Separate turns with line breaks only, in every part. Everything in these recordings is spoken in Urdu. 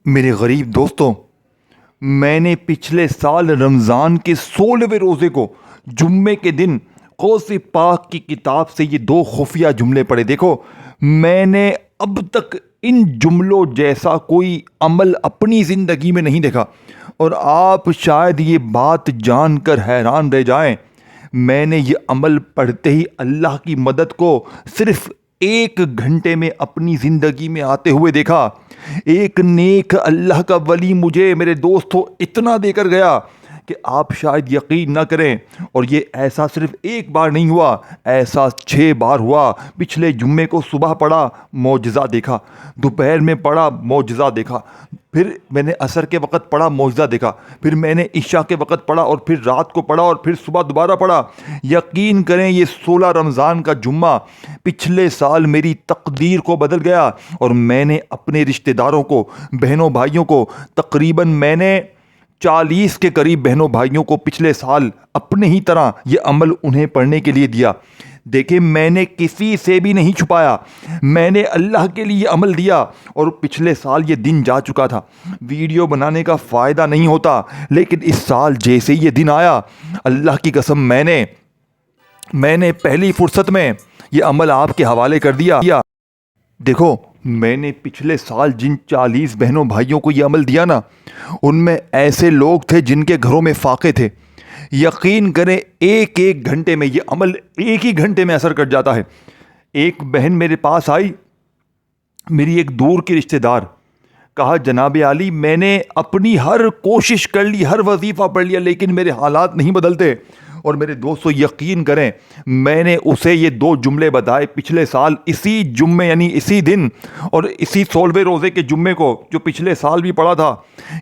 میرے غریب دوستوں، میں نے پچھلے سال رمضان کے 16ویں روزے کو جمعے کے دن قوس پاک کی کتاب سے یہ 2 خفیہ جملے پڑھے۔ دیکھو، میں نے اب تک ان جملوں جیسا کوئی عمل اپنی زندگی میں نہیں دیکھا، اور آپ شاید یہ بات جان کر حیران رہ جائیں۔ میں نے یہ عمل پڑھتے ہی اللہ کی مدد کو صرف 1 گھنٹے میں اپنی زندگی میں آتے ہوئے دیکھا۔ ایک نیک اللہ کا ولی مجھے، میرے دوستوں، اتنا دے کر گیا کہ آپ شاید یقین نہ کریں۔ اور یہ ایسا صرف 1 بار نہیں ہوا، ایسا 6 بار ہوا۔ پچھلے جمعے کو صبح پڑھا، معجزہ دیکھا، دوپہر میں پڑھا، معجزہ دیکھا، پھر میں نے عصر کے وقت پڑھا، معجزہ دیکھا، پھر میں نے عشاء کے وقت پڑھا، اور پھر رات کو پڑھا، اور پھر صبح دوبارہ پڑھا۔ یقین کریں، یہ 16 رمضان کا جمعہ پچھلے سال میری تقدیر کو بدل گیا، اور میں نے اپنے رشتہ داروں کو، بہنوں بھائیوں کو، تقریباً میں نے 40 کے قریب بہنوں بھائیوں کو پچھلے سال اپنے ہی طرح یہ عمل انہیں پڑھنے کے لیے دیا۔ دیکھیں، میں نے کسی سے بھی نہیں چھپایا، میں نے اللہ کے لیے عمل دیا، اور پچھلے سال یہ دن جا چکا تھا۔ ویڈیو بنانے کا فائدہ نہیں ہوتا، لیکن اس سال جیسے یہ دن آیا، اللہ کی قسم میں نے پہلی فرصت میں یہ عمل آپ کے حوالے کر دیا۔ دیکھو، میں نے پچھلے سال جن 40 بہنوں بھائیوں کو یہ عمل دیا نا، ان میں ایسے لوگ تھے جن کے گھروں میں فاقے تھے۔ یقین کریں، ایک گھنٹے میں یہ عمل 1 ہی گھنٹے میں اثر کر جاتا ہے۔ ایک بہن میرے پاس آئی، میری ایک دور کی رشتہ دار، کہا جناب عالی، میں نے اپنی ہر کوشش کر لی، ہر وظیفہ پڑھ لیا، لیکن میرے حالات نہیں بدلتے۔ اور میرے دوستو، یقین کریں، میں نے اسے یہ 2 جملے بتائے پچھلے سال اسی جمعے، یعنی اسی دن، اور اسی 16ویں روزے کے جمعے کو جو پچھلے سال بھی پڑھا تھا۔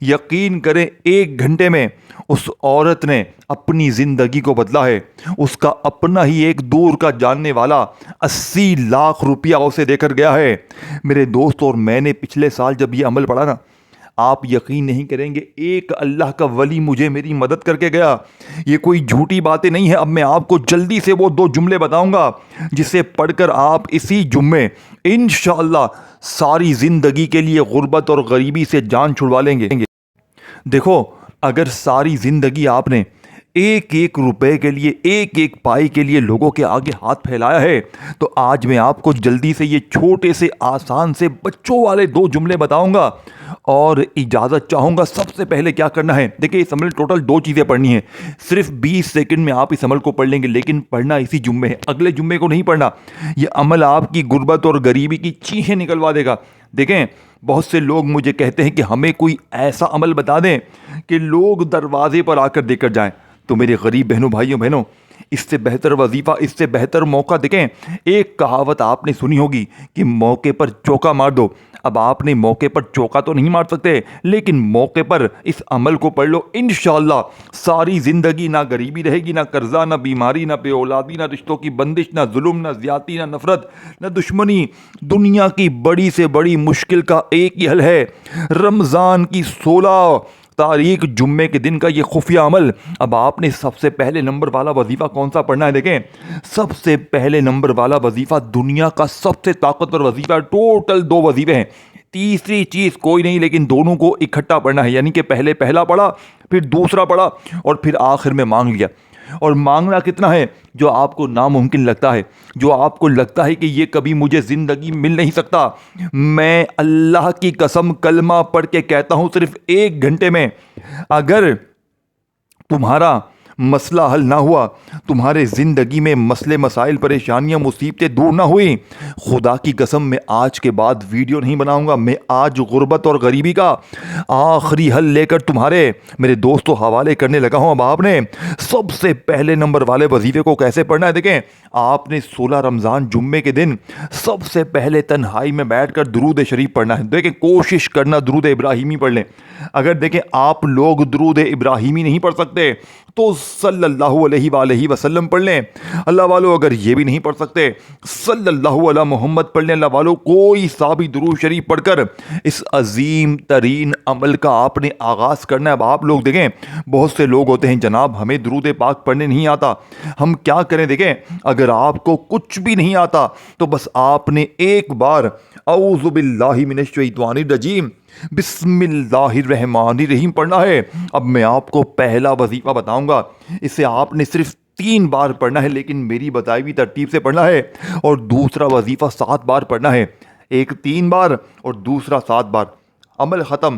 یقین کریں، 1 گھنٹے میں اس عورت نے اپنی زندگی کو بدلا ہے۔ اس کا اپنا ہی ایک دور کا جاننے والا 80 لاکھ روپیہ اسے دے کر گیا ہے۔ میرے دوست، اور میں نے پچھلے سال جب یہ عمل پڑھا نا، آپ یقین نہیں کریں گے، ایک اللہ کا ولی مجھے میری مدد کر کے گیا۔ یہ کوئی جھوٹی باتیں نہیں ہے۔ اب میں آپ کو جلدی سے وہ 2 جملے بتاؤں گا جسے پڑھ کر آپ اسی جمعے انشاءاللہ ساری زندگی کے لیے غربت اور غریبی سے جان چھڑوا لیں گے۔ دیکھو، اگر ساری زندگی آپ نے 1 روپے کے لیے، 1 پائی کے لیے لوگوں کے آگے ہاتھ پھیلایا ہے، تو آج میں آپ کو جلدی سے یہ چھوٹے سے آسان سے بچوں والے 2 جملے بتاؤں گا، اور اجازت چاہوں گا۔ سب سے پہلے کیا کرنا ہے، دیکھیں، اس عمل ٹوٹل 2 چیزیں پڑھنی ہیں۔ صرف 20 سیکنڈ میں آپ اس عمل کو پڑھ لیں گے، لیکن پڑھنا اسی جمعے ہے، اگلے جمعے کو نہیں پڑھنا۔ یہ عمل آپ کی غربت اور غریبی کی چیخیں نکلوا دے گا۔ دیکھیں، بہت سے لوگ مجھے کہتے ہیں کہ ہمیں کوئی ایسا عمل بتا دیں کہ لوگ دروازے پر آ کر دے کر جائیں۔ تو میرے غریب بہنوں، اس سے بہتر وظیفہ، اس سے بہتر موقع، دیکھیں، ایک کہاوت آپ نے سنی ہوگی کہ موقع پر چوکا مار دو۔ اب آپ نے موقع پر چوکا تو نہیں مار سکتے، لیکن موقع پر اس عمل کو پڑھ لو، انشاءاللہ ساری زندگی نہ غریبی رہے گی، نہ قرضہ، نہ بیماری، نہ بے اولادی، نہ رشتوں کی بندش، نہ ظلم، نہ زیادتی، نہ نفرت، نہ دشمنی۔ دنیا کی بڑی سے بڑی مشکل کا ایک ہی حل ہے، رمضان کی 16 تاریخ جمعے کے دن کا یہ خفیہ عمل۔ اب آپ نے سب سے پہلے نمبر والا وظیفہ کون سا پڑھنا ہے؟ دیکھیں، سب سے پہلے نمبر والا وظیفہ دنیا کا سب سے طاقتور وظیفہ، ٹوٹل 2 وظیفے ہیں، تیسری چیز کوئی نہیں، لیکن دونوں کو اکٹھا پڑھنا ہے۔ یعنی کہ پہلے پہلا پڑھا، پھر دوسرا پڑھا، اور پھر آخر میں مانگ لیا۔ اور مانگنا کتنا ہے؟ جو آپ کو ناممکن لگتا ہے، جو آپ کو لگتا ہے کہ یہ کبھی مجھے زندگی مل نہیں سکتا، میں اللہ کی قسم کلمہ پڑھ کے کہتا ہوں، صرف 1 گھنٹے میں اگر تمہارا مسئلہ حل نہ ہوا، تمہارے زندگی میں مسئلے، مسائل، پریشانیاں، مصیبتیں دور نہ ہوئی، خدا کی قسم میں آج کے بعد ویڈیو نہیں بناؤں گا۔ میں آج غربت اور غریبی کا آخری حل لے کر تمہارے، میرے دوستوں، حوالے کرنے لگا ہوں۔ اب آپ نے سب سے پہلے نمبر والے وظیفے کو کیسے پڑھنا ہے؟ دیکھیں، آپ نے 16 رمضان جمعے کے دن سب سے پہلے تنہائی میں بیٹھ کر درود شریف پڑھنا ہے۔ دیکھیں، کوشش کرنا درود ابراہیمی پڑھ لیں۔ اگر دیکھیں آپ لوگ درود ابراہیمی نہیں پڑھ سکتے تو صلی اللہ علیہ وآلہ وسلم پڑھ لیں۔ اللہ والو، اگر یہ بھی نہیں پڑھ سکتے، صلی اللہ علی محمد پڑھ لیں۔ اللہ والو، کوئی سا بھی درود شریف پڑھ کر اس عظیم ترین عمل کا آپ نے آغاز کرنا ہے۔ اب آپ لوگ دیکھیں، بہت سے لوگ ہوتے ہیں، جناب ہمیں درود پاک پڑھنے نہیں آتا، ہم کیا کریں؟ دیکھیں، اگر آپ کو کچھ بھی نہیں آتا تو بس آپ نے 1 بار اعوذ باللہ من الشیطان الرجیم بسم اللہ الرحمن الرحیم پڑھنا ہے۔ اب میں آپ کو پہلا وظیفہ بتاؤں گا، اسے آپ نے صرف 3 بار پڑھنا ہے، لیکن میری بتائی ہوئی ترتیب سے پڑھنا ہے، اور دوسرا وظیفہ 7 بار پڑھنا ہے، ایک 3 بار اور دوسرا 7 بار۔ عمل ختم،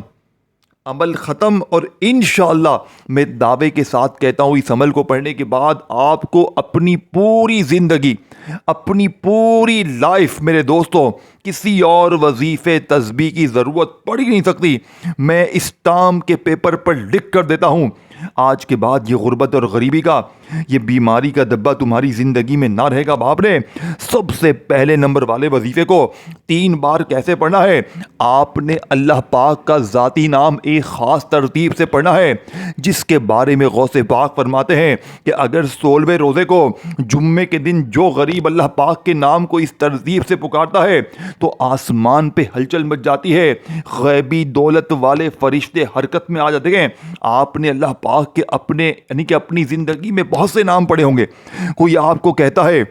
عمل ختم، اور انشاءاللہ میں دعوے کے ساتھ کہتا ہوں اس عمل کو پڑھنے کے بعد آپ کو اپنی پوری زندگی، اپنی پوری لائف میرے دوستوں کسی اور وظیفے تسبیح کی ضرورت پڑ ہی نہیں سکتی۔ میں اسٹامپ کے پیپر پر لکھ کر دیتا ہوں، آج کے بعد یہ غربت اور غریبی کا، یہ بیماری کا دبا تمہاری زندگی میں نہ رہے گا۔ باپ نے سب سے پہلے نمبر والے وظیفے کو 3 بار کیسے پڑھنا ہے؟ آپ نے اللہ پاک کا ذاتی نام ایک خاص ترتیب سے پڑھنا ہے، جس کے بارے میں غوث پاک فرماتے ہیں کہ اگر 16ویں روزے کو جمعے کے دن جو غریب اللہ پاک کے نام کو اس ترتیب سے پکارتا ہے تو آسمان پہ ہلچل مچ جاتی ہے، غیبی دولت والے فرشتے حرکت میں آ جاتے ہیں۔ آپ نے اللہ پاک کے اپنے یعنی کہ اپنی زندگی میں بہت سے نام پڑھے ہوں گے۔ کوئی آپ کو کہتا ہے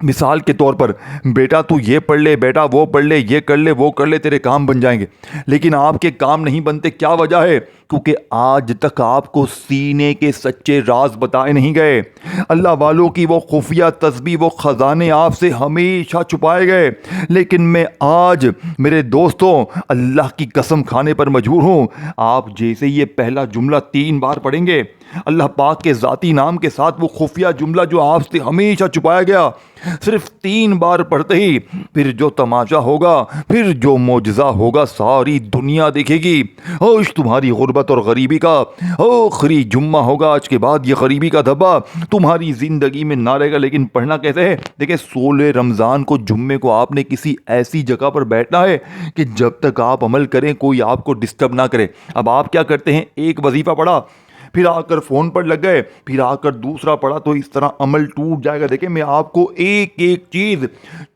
مثال کے طور پر، بیٹا تو یہ پڑھ لے، بیٹا وہ پڑھ لے، یہ کر لے، وہ کر لے، تیرے کام بن جائیں گے، لیکن آپ کے کام نہیں بنتے۔ کیا وجہ ہے؟ کیونکہ آج تک آپ کو سینے کے سچے راز بتائے نہیں گئے، اللہ والوں کی وہ خفیہ تسبیح، وہ خزانے آپ سے ہمیشہ چھپائے گئے۔ لیکن میں آج میرے دوستوں اللہ کی قسم کھانے پر مجبور ہوں، آپ جیسے یہ پہلا جملہ 3 بار پڑھیں گے، اللہ پاک کے ذاتی نام کے ساتھ وہ خفیہ جملہ جو آپ سے ہمیشہ چھپایا گیا، صرف 3 بار پڑھتے ہی پھر جو تماشا ہوگا، پھر جو معجزہ ہوگا، ساری دنیا دیکھے گی۔ آج تمہاری غربت اور غریبی کا آخری جمعہ ہوگا، آج کے بعد یہ غریبی کا دھبا تمہاری زندگی میں نہ رہے گا۔ لیکن پڑھنا کیسے ہے؟ دیکھیں، 16 رمضان کو جمعے کو آپ نے کسی ایسی جگہ پر بیٹھنا ہے کہ جب تک آپ عمل کریں کوئی آپ کو ڈسٹرب نہ کرے۔ اب آپ کیا کرتے ہیں، ایک وظیفہ پڑھا، پھر آ کر فون پر لگ گئے، پھر آ کر دوسرا پڑھا، تو اس طرح عمل ٹوٹ جائے گا۔ دیکھیں، میں آپ کو ایک ایک چیز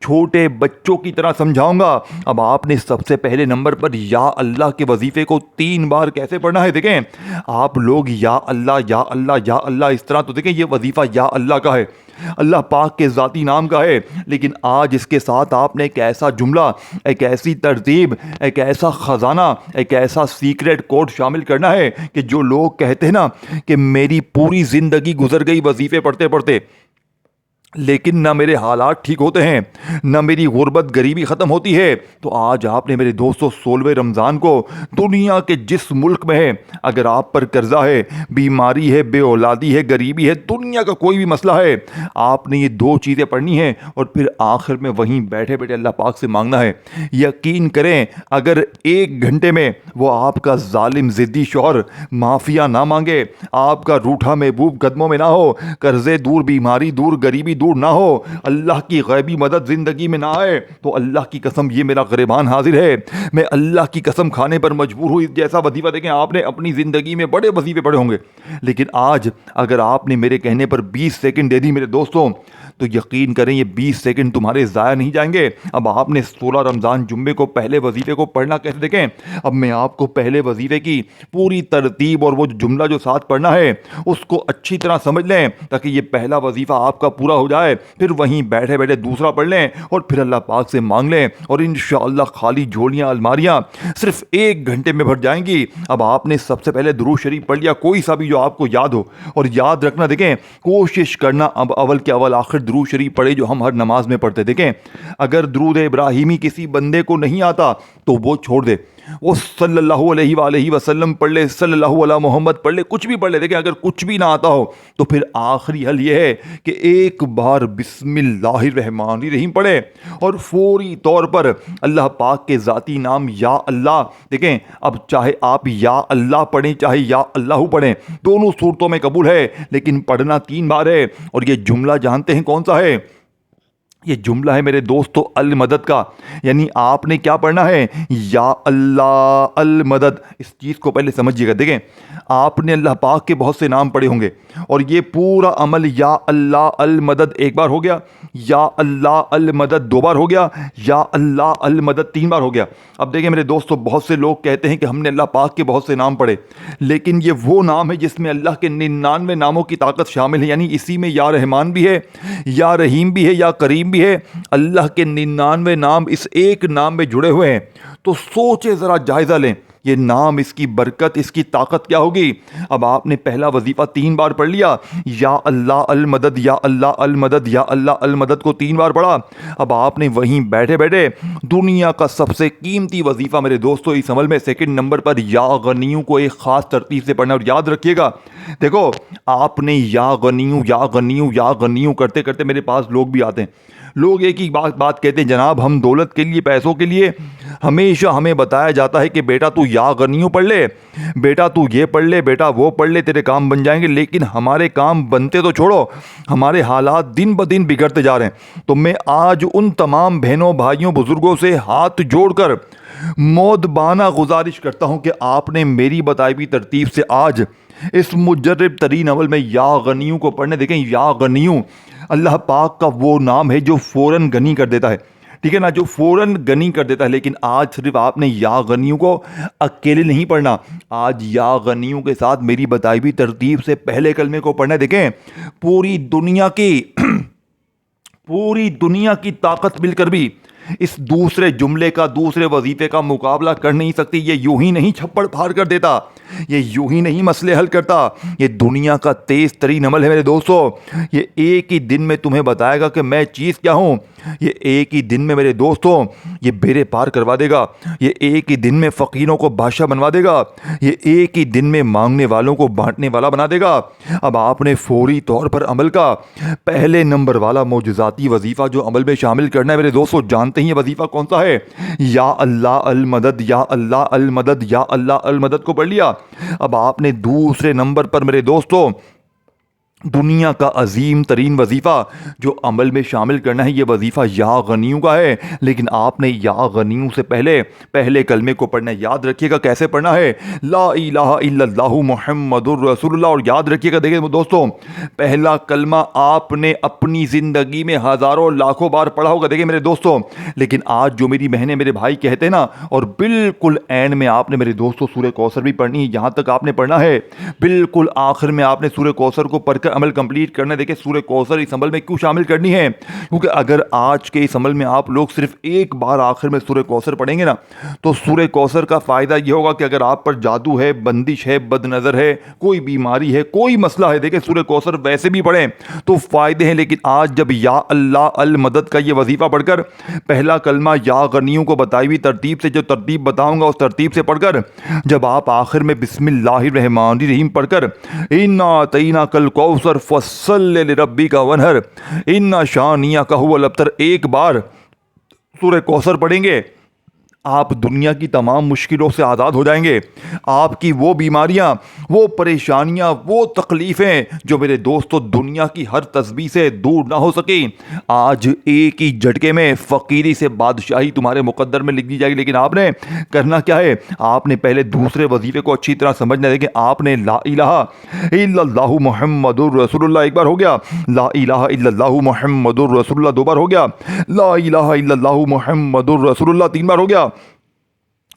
چھوٹے بچوں کی طرح سمجھاؤں گا۔ اب آپ نے سب سے پہلے نمبر پر یا اللہ کے وظیفے کو 3 بار کیسے پڑھنا ہے؟ دیکھیں، آپ لوگ یا اللہ یا اللہ یا اللہ اس طرح، تو دیکھیں یہ وظیفہ یا اللہ کا ہے، اللہ پاک کے ذاتی نام کا ہے، لیکن آج اس کے ساتھ آپ نے ایک ایسا جملہ، ایک ایسی ترتیب، ایک ایسا خزانہ، ایک ایسا سیکریٹ کوڈ شامل کرنا ہے کہ جو لوگ کہتے ہیں نا کہ میری پوری زندگی گزر گئی وظیفے پڑھتے پڑھتے، لیکن نہ میرے حالات ٹھیک ہوتے ہیں، نہ میری غربت غریبی ختم ہوتی ہے، تو آج آپ نے میرے دوستوں 16ویں رمضان کو دنیا کے جس ملک میں ہے، اگر آپ پر قرضہ ہے، بیماری ہے، بے اولادی ہے، غریبی ہے، دنیا کا کوئی بھی مسئلہ ہے، آپ نے یہ 2 چیزیں پڑھنی ہیں اور پھر آخر میں وہیں بیٹھے بیٹھے اللہ پاک سے مانگنا ہے۔ یقین کریں، اگر 1 گھنٹے میں وہ آپ کا ظالم ضدی شوہر معافیا نہ مانگے، آپ کا روٹھا محبوب قدموں میں نہ ہو، قرضے دور، بیماری دور، غریبی دور نہ ہو، اللہ کی غیبی مدد زندگی میں نہ آئے، تو اللہ کی قسم یہ میرا گریبان حاضر ہے، میں اللہ کی قسم کھانے پر مجبور ہوں۔ جیسا وظیفہ دیکھیں، آپ نے اپنی زندگی میں بڑے وظیفے پڑھے ہوں گے، لیکن آج اگر آپ نے میرے کہنے پر 20 سیکنڈ دے دی میرے دوستوں، تو یقین کریں یہ 20 سیکنڈ تمہارے ضائع نہیں جائیں گے۔ اب آپ نے 16 رمضان جمعے کو پہلے وظیفے کو پڑھنا کیسے؟ دیکھیں، اب میں آپ کو پہلے وظیفے کی پوری ترتیب اور وہ جملہ جو ساتھ پڑھنا ہے اس کو اچھی طرح سمجھ لیں، تاکہ یہ پہلا وظیفہ آپ کا پورا ہو جائے، پھر وہیں بیٹھے بیٹھے دوسرا پڑھ لیں اور پھر اللہ پاک سے مانگ لیں، اور انشاءاللہ خالی جھولیاں، الماریاں صرف 1 گھنٹے میں بھر جائیں گی۔ اب آپ نے سب سے پہلے درود شریف پڑھ لیا، کوئی سا بھی جو آپ کو یاد ہو، اور یاد رکھنا، دیکھیں کوشش کرنا اب اول کے اول آخر درود شریف پڑھے جو ہم ہر نماز میں پڑھتے۔ دیکھیں، اگر درود ابراہیمی کسی بندے کو نہیں آتا تو وہ چھوڑ دے، وہ صلی اللہ علیہ وآلہ وسلم پڑھ لے، صلی اللہ علیہ محمد پڑھ لے، کچھ بھی پڑھ لے۔ دیکھیں، اگر کچھ بھی نہ آتا ہو تو پھر آخری حل یہ ہے کہ ایک بار بسم اللہ الرحمن الرحیم پڑھے اور فوری طور پر اللہ پاک کے ذاتی نام یا اللہ۔ دیکھیں، اب چاہے آپ یا اللہ پڑھیں چاہے یا اللہ پڑھیں، دونوں صورتوں میں قبول ہے، لیکن پڑھنا 3 بار ہے۔ اور یہ جملہ جانتے ہیں کون سا ہے؟ یہ جملہ ہے میرے دوستو المدد کا، یعنی آپ نے کیا پڑھنا ہے؟ یا اللہ المدد۔ اس چیز کو پہلے سمجھیے گا۔ دیکھیں، آپ نے اللہ پاک کے بہت سے نام پڑھے ہوں گے، اور یہ پورا عمل یا اللہ المدد 1 بار ہو گیا، یا اللہ المدد 2 بار ہو گیا، یا اللہ المدد 3 بار ہو گیا۔ اب دیکھیں میرے دوستو، بہت سے لوگ کہتے ہیں کہ ہم نے اللہ پاک کے بہت سے نام پڑھے، لیکن یہ وہ نام ہے جس میں اللہ کے 99 ناموں کی طاقت شامل ہے، یعنی اسی میں یا رحمان بھی ہے، یا رحیم بھی ہے، یا کریم بھی بھی ہے اللہ کے 99 نام اس ایک نام میں جڑے ہوئے ہیں، تو سوچے ذرا جائزہ لیں یہ نام، اس کی برکت، اس کی طاقت کیا ہوگی۔ اب آپ نے پہلا وظیفہ 3 بار پڑھ لیا، یا اللہ المدد، یا اللہ المدد، یا اللہ المدد کو 3 بار پڑھا۔ اب آپ نے وہیں بیٹھے بیٹھے دنیا کا سب سے قیمتی وظیفہ میرے دوستو اس عمل میں 2 نمبر پر یا غنیوں کو ایک خاص ترتیب سے پڑھنا، اور یاد رکھیے گا دیکھو آپ نے یا غنیوں یا غنیوں یا غنیوں کرتے کرتے میرے پاس لوگ بھی آتے ہیں، لوگ ایک ہی بات کہتے ہیں، جناب ہم دولت کے لیے، پیسوں کے لیے ہمیشہ ہمیں بتایا جاتا ہے کہ بیٹا تو یا غنیوں پڑھ لے، بیٹا تو یہ پڑھ لے، بیٹا وہ پڑھ لے، تیرے کام بن جائیں گے۔ لیکن ہمارے کام بنتے تو چھوڑو، ہمارے حالات دن بدن بگڑتے جا رہے ہیں۔ تو میں آج ان تمام بہنوں بھائیوں بزرگوں سے ہاتھ جوڑ کر مودبانہ گزارش کرتا ہوں کہ آپ نے میری بتائی ہوئی ترتیب سے آج اس مجرب ترین عمل میں یا غنیوں کو پڑھنے دیکھیں۔ یا غنیوں اللہ پاک کا وہ نام ہے جو فوراً غنی کر دیتا ہے، ٹھیک ہے نا، جو فوراً غنی کر دیتا ہے۔ لیکن آج صرف آپ نے یا غنیوں کو اکیلے نہیں پڑھنا، آج یا غنیوں کے ساتھ میری بتائی ہوئی ترتیب سے پہلے کلمے کو پڑھنا۔ دیکھیں پوری دنیا کی طاقت مل کر بھی اس دوسرے جملے کا، دوسرے وظیفے کا مقابلہ کر نہیں سکتی۔ یہ یوں ہی نہیں چھپڑ پھاڑ کر دیتا، یہ یوں ہی نہیں مسئلے حل کرتا، یہ دنیا کا تیز ترین عمل ہے میرے دوستو۔ یہ ایک ہی دن میں تمہیں بتائے گا کہ میں چیز کیا ہوں، یہ ایک ہی دن میں میرے دوستو یہ بیڑے پار کروا دے گا، یہ ایک ہی دن میں فقیروں کو بادشاہ بنوا دے گا، یہ ایک ہی دن میں مانگنے والوں کو بانٹنے والا بنا دے گا۔ اب آپ نے فوری طور پر عمل کا پہلے نمبر والا معجزاتی وظیفہ جو عمل میں شامل کرنا ہے میرے دوستو، جانتے ہیں یہ وظیفہ کون سا ہے؟ یا اللہ المدد، یا اللہ المدد، یا اللہ المدد کو پڑھ لیا۔ اب آپ نے دوسرے نمبر پر میرے دوستو دنیا کا عظیم ترین وظیفہ جو عمل میں شامل کرنا ہے، یہ وظیفہ یا غنیوں کا ہے۔ لیکن آپ نے یا غنیوں سے پہلے کلمے کو پڑھنا ہے۔ یاد رکھیے گا کیسے پڑھنا ہے، لا الہ الا اللہ محمد الرسول اللہ۔ اور یاد رکھیے گا دیکھیں دوستو پہلا کلمہ آپ نے اپنی زندگی میں ہزاروں لاکھوں بار پڑھا ہوگا، دیکھیں میرے دوستو، لیکن آج جو میری بہنیں میرے بھائی کہتے ہیں نا، اور بالکل عین میں آپ نے میرے دوستو سورہ کوثر بھی پڑھنی ہے، یہاں تک آپ نے پڑھنا ہے، بالکل آخر میں آپ نے سورہ کوثر کو پڑھ کر عمل کمپلیٹ کرنا ہے۔ دیکھیں سورہ کوثر اس عمل میں کیوں شامل کرنی ہے، کیونکہ اگر آج کے اس عمل میں آپ لوگ صرف ایک بار آخر میں سورہ کوثر پڑھیں گے نا، تو سورہ کوثر کا فائدہ یہ ہوگا کہ اگر آپ پر جادو ہے، بندش ہے، بد نظر ہے، کوئی بیماری ہے، کوئی مسئلہ ہے، دیکھیں سورہ کوثر ویسے بھی پڑھیں تو فائدے ہیں۔ لیکن آج جب یا اللہ المدد کا یہ وظیفہ پڑھ کر پہلا کلمہ یا غنیوں کو بتائی ہوئی ترتیب سے، جو ترتیب بتاؤں گا اس ترتیب سے پڑھ کر جب آپ آخر میں بسم اللہ الرحمن الرحیم پڑھ کر انا اعطیناک الکوثر فصل لربک وانحر ان شانئک ھو الابتر ایک بار سورہ کوثر پڑھیں گے، آپ دنیا کی تمام مشکلوں سے آزاد ہو جائیں گے۔ آپ کی وہ بیماریاں، وہ پریشانیاں، وہ تکلیفیں جو میرے دوستو دنیا کی ہر تسبیح سے دور نہ ہو سکیں، آج ایک ہی جھٹکے میں فقیری سے بادشاہی تمہارے مقدر میں لکھ دی جائے گی۔ لیکن آپ نے کرنا کیا ہے، آپ نے پہلے دوسرے وظیفے کو اچھی طرح سمجھنا ہے۔ دیکھیں آپ نے لا الہ الا اللہ محمد الرسول اللہ ایک بار ہو گیا، لا الہ الا اللہ محمد الرسول اللہ 2 بار ہو گیا، لا الہ الا اللہ محمد الرسول اللہ 3 بار ہو گیا۔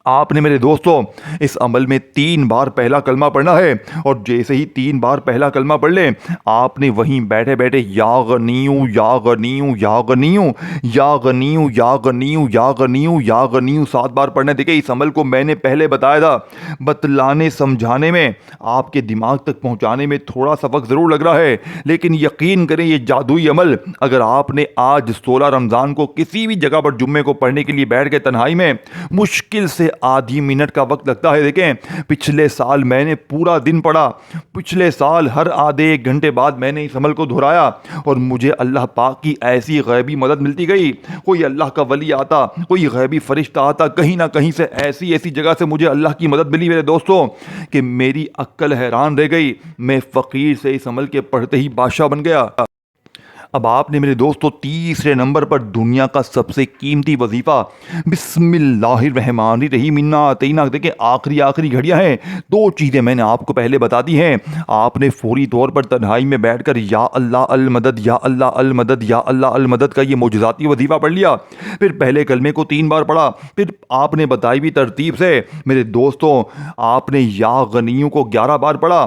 آپ نے میرے دوستو اس عمل میں 3 بار پہلا کلمہ پڑھنا ہے، اور جیسے ہی 3 بار پہلا کلمہ پڑھ لیں آپ نے وہیں بیٹھے بیٹھے یا غنیوں یا غنیوں یا غنیوں یا غنیوں یا غنیوں یا غنیوں یا غنیوں 7 بار پڑھنا۔ دیکھیں اس عمل کو میں نے پہلے بتایا تھا، بتلانے سمجھانے میں، آپ کے دماغ تک پہنچانے میں تھوڑا سا وقت ضرور لگ رہا ہے، لیکن یقین کریں یہ جادوئی عمل اگر آپ نے آج 16 رمضان کو کسی بھی جگہ پر جمعے کو پڑھنے کے لیے بیٹھ کے تنہائی میں، مشکل سے آدھی منٹ کا وقت لگتا ہے۔ دیکھیں پچھلے سال میں نے پورا دن پڑھا، پچھلے سال ہر آدھے 1 گھنٹے بعد میں نے اس عمل کو دہرایا، اور مجھے اللہ پاک کی ایسی غیبی مدد ملتی گئی۔ کوئی اللہ کا ولی آتا، کوئی غیبی فرشتہ آتا، کہیں نہ کہیں سے ایسی جگہ سے مجھے اللہ کی مدد ملی میرے دوستوں کہ میری عقل حیران رہ گئی، میں فقیر سے اس عمل کے پڑھتے ہی بادشاہ بن گیا۔ اب آپ نے میرے دوستو تیسرے نمبر پر دنیا کا سب سے قیمتی وظیفہ بسم اللہ الرحمن الرحیم انا اعطیناک، دیکھیں آخری گھڑیاں ہیں، 2 چیزیں میں نے آپ کو پہلے بتا دی ہیں۔ آپ نے فوری طور پر تنہائی میں بیٹھ کر یا اللہ المدد، یا اللہ المدد، یا اللہ المدد کا یہ معجزاتی وظیفہ پڑھ لیا، پھر پہلے کلمے کو 3 بار پڑھا، پھر آپ نے بتائی ہوئی ترتیب سے میرے دوستو آپ نے یا غنیوں کو 11 بار پڑھا،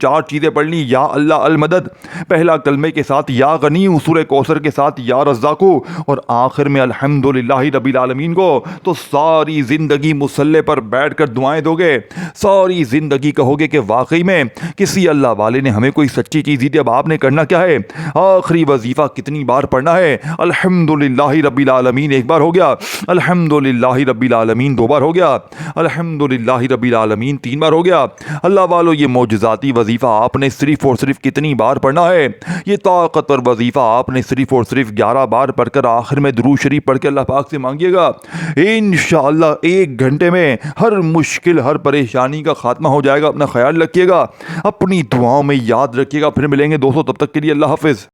4 چیزیں پڑھ لی، یا اللہ المدد، پہلا کلمے کے ساتھ یا غنی، سورہ کوثر کے ساتھ یا رزاق، اور آخر میں الحمدللہ رب العالمین کو، تو ساری زندگی مصلی پر بیٹھ کر دعائیں دو گے، ساری زندگی کہو گے کہ واقعی میں کسی اللہ والے نے ہمیں کوئی سچی چیز دی تھی، اب آپ نے کرنا کیا ہے؟ آخری وظیفہ کتنی بار پڑھنا ہے؟ الحمدللہ رب العالمین ایک بار ہو گیا، الحمدللہ رب العالمین 2 بار ہو گیا، الحمدللہ رب العالمین 3 بار ہو گیا۔ اللہ والو، یہ معجزاتی وظیفہ آپ نے صرف اور صرف کتنی بار پڑھنا ہے؟ یہ طاقتور وظیفہ آپ نے صرف اور صرف 11 بار پڑھ کر آخر میں درود شریف پڑھ کے اللہ پاک سے مانگیے گا۔ انشاءاللہ 1 گھنٹے میں ہر مشکل، ہر پریشانی کا خاتمہ ہو جائے گا۔ اپنا خیال رکھیے گا، اپنی دعاؤں میں یاد رکھیے گا۔ پھر ملیں گے دوستوں، تب تک کے لیے اللہ حافظ۔